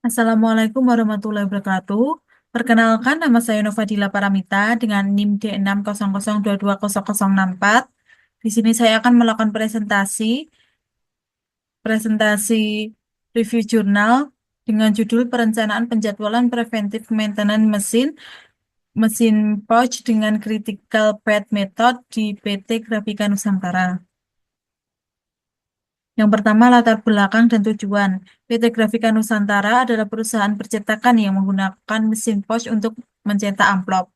Assalamualaikum warahmatullahi wabarakatuh. Perkenalkan, nama saya Novadila Paramita dengan NIM D600220064. Di sini saya akan melakukan presentasi review jurnal dengan judul Perencanaan Penjadwalan Preventif Maintenance Mesin pouch dengan Critical Path Method di PT Grafika Nusantara. Yang pertama, latar belakang dan tujuan. PT Grafika Nusantara adalah perusahaan percetakan yang menggunakan mesin pouch untuk mencetak amplop.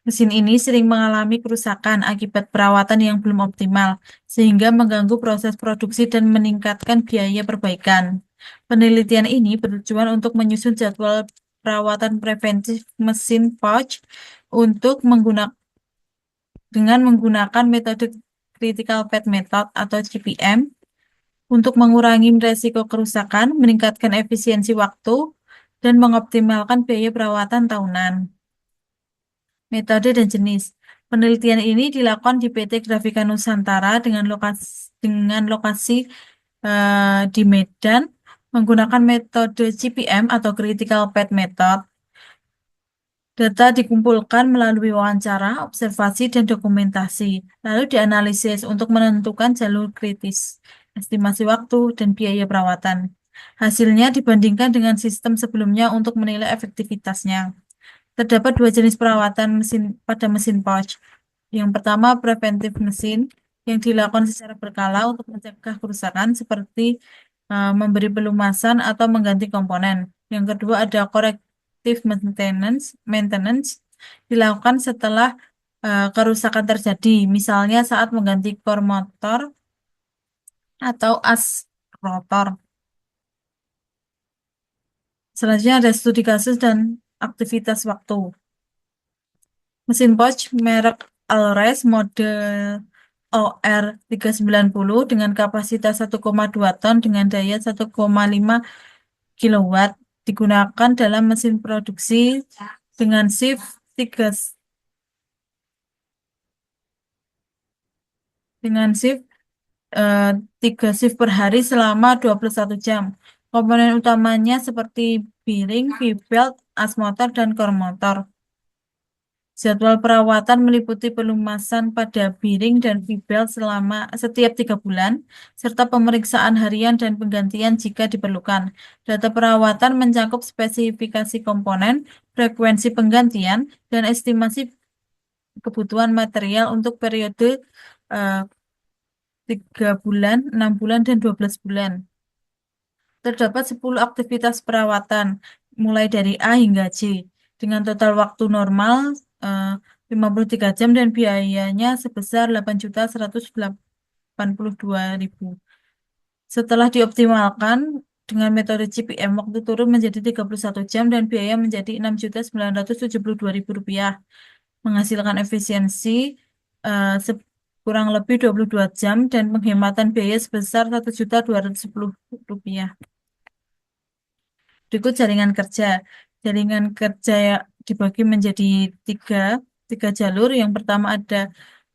Mesin ini sering mengalami kerusakan akibat perawatan yang belum optimal, sehingga mengganggu proses produksi dan meningkatkan biaya perbaikan. Penelitian ini bertujuan untuk menyusun jadwal perawatan preventif mesin pouch untuk dengan menggunakan metode Critical Path Method atau CPM untuk mengurangi resiko kerusakan, meningkatkan efisiensi waktu, dan mengoptimalkan biaya perawatan tahunan. Metode dan jenis. Penelitian ini dilakukan di PT Grafika Nusantara dengan lokasi di Medan menggunakan metode CPM atau Critical Path Method. Data dikumpulkan melalui wawancara, observasi, dan dokumentasi, lalu dianalisis untuk menentukan jalur kritis, estimasi waktu, dan biaya perawatan. Hasilnya dibandingkan dengan sistem sebelumnya untuk menilai efektivitasnya. Terdapat dua jenis perawatan pada mesin pouch. Yang pertama, preventif mesin yang dilakukan secara berkala untuk mencegah kerusakan seperti memberi pelumasan atau mengganti komponen. Yang kedua, ada corrective maintenance dilakukan setelah kerusakan terjadi, misalnya saat mengganti kor motor atau as rotor. Selanjutnya ada studi kasus dan aktivitas waktu. Mesin pouch merek Alres model OR390 dengan kapasitas 1,2 ton dengan daya 1,5 kilowatt digunakan dalam mesin produksi dengan shift 3 dengan shift eh, 3 shift per hari selama 21 jam. Komponen utamanya seperti bearing, V-belt, as motor, dan kor motor. Jadwal perawatan meliputi pelumasan pada bearing dan V-belt selama setiap 3 bulan, serta pemeriksaan harian dan penggantian jika diperlukan. Data perawatan mencakup spesifikasi komponen, frekuensi penggantian, dan estimasi kebutuhan material untuk periode eh, 3 bulan, 6 bulan, dan 12 bulan. Terdapat 10 aktivitas perawatan, mulai dari A hingga C, dengan total waktu normal 53 jam dan biayanya sebesar 8.182.000. Setelah dioptimalkan dengan metode CPM, waktu turun menjadi 31 jam dan biaya menjadi 6.972.000 rupiah, menghasilkan efisiensi kurang lebih 22 jam dan penghematan biaya sebesar 1.210.000 rupiah. Berikut jaringan kerja. Jaringan kerja dibagi menjadi tiga, tiga jalur. Yang pertama ada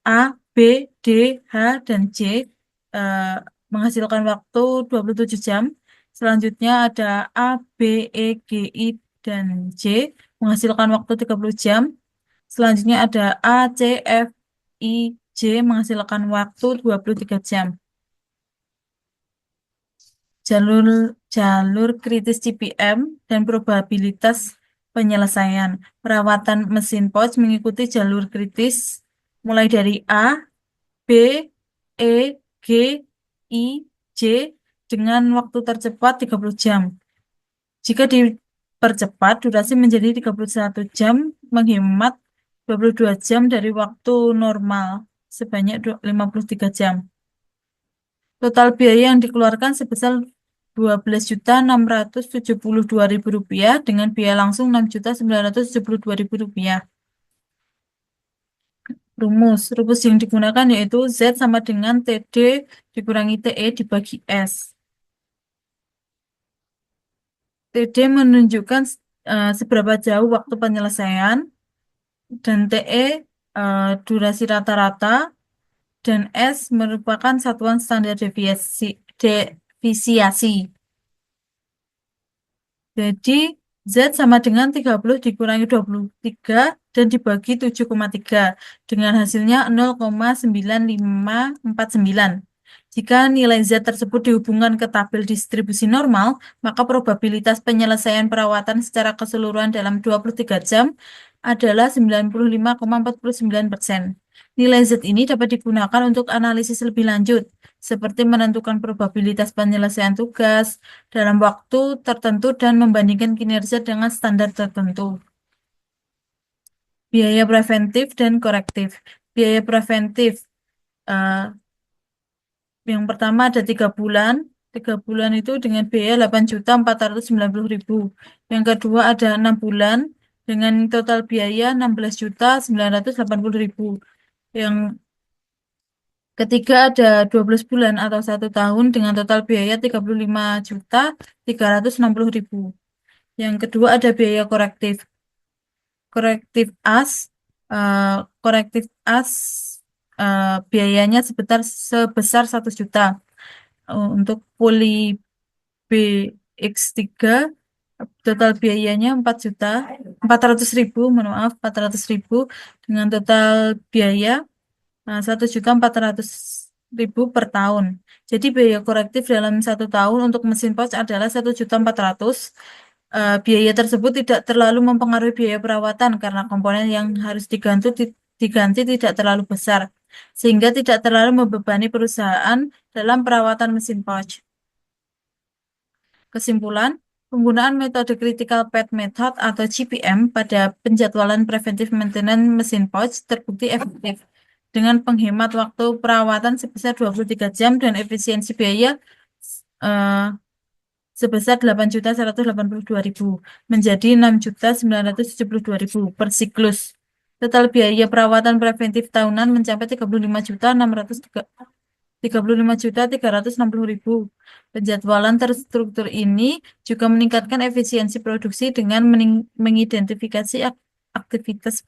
A, B, D, H, dan J. eh, menghasilkan waktu 27 jam. Selanjutnya ada A, B, E, G, I, dan J. Menghasilkan waktu 30 jam. Selanjutnya ada A, C, F, I, J. Menghasilkan waktu 23 jam. jalur jalur kritis CPM dan probabilitas penyelesaian. Perawatan mesin pouch mengikuti jalur kritis mulai dari A, B, E, G, I, J dengan waktu tercepat 30 jam. Jika dipercepat, durasi menjadi 31 jam, menghemat 22 jam dari waktu normal sebanyak 53 jam. Total biaya yang dikeluarkan sebesar 12.672.000 rupiah dengan biaya langsung 6.972.000 rupiah. Rumus yang digunakan yaitu Z sama dengan TD dikurangi TE dibagi S. TD menunjukkan seberapa jauh waktu penyelesaian dan TE durasi rata-rata dan S merupakan satuan standar devisiasi. Jadi Z sama dengan 30 dikurangi 23 dan dibagi 7,3 dengan hasilnya 0,9549. Jika nilai Z tersebut dihubungkan ke tabel distribusi normal, maka probabilitas penyelesaian perawatan secara keseluruhan dalam 23 jam adalah 95,49%. Nilai Z ini dapat digunakan untuk analisis lebih lanjut, seperti menentukan probabilitas penyelesaian tugas dalam waktu tertentu dan membandingkan kinerja dengan standar tertentu. Biaya preventif dan korektif. Biaya preventif, eh, yang pertama ada 3 bulan. 3 bulan itu dengan biaya 8.490.000. Yang kedua ada 6 bulan dengan total biaya 16.980.000. Yang ketiga ada 12 bulan atau 1 tahun dengan total biaya 35.360.000. Yang kedua ada biaya korektif. Korektif as, eh, korektif as biayanya sebesar 1 juta. Untuk poli BX3 total biayanya 4.000.000, mohon maaf, 400.000 dengan total biaya 1.400.000 per tahun. Jadi biaya korektif dalam 1 tahun untuk mesin pos adalah 1.400.000. Biaya tersebut tidak terlalu mempengaruhi biaya perawatan karena komponen yang harus diganti tidak terlalu besar, sehingga tidak terlalu membebani perusahaan dalam perawatan mesin pos. Kesimpulan, penggunaan metode Critical Path Method atau CPM pada penjadwalan preventive maintenance mesin pouch terbukti efektif dengan penghemat waktu perawatan sebesar 23 jam dan efisiensi biaya eh, sebesar 8.182.000 menjadi 6.972.000 per siklus. Total biaya perawatan preventif tahunan mencapai 35.360.000. Penjadwalan terstruktur ini juga meningkatkan efisiensi produksi dengan mengidentifikasi aktivitas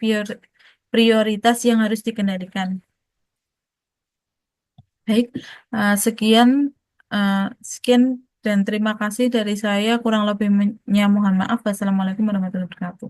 prioritas yang harus dikendalikan. Baik, sekian, eh, sekian dan terima kasih dari saya. Kurang lebihnya mohon maaf. Wassalamualaikum warahmatullahi wabarakatuh.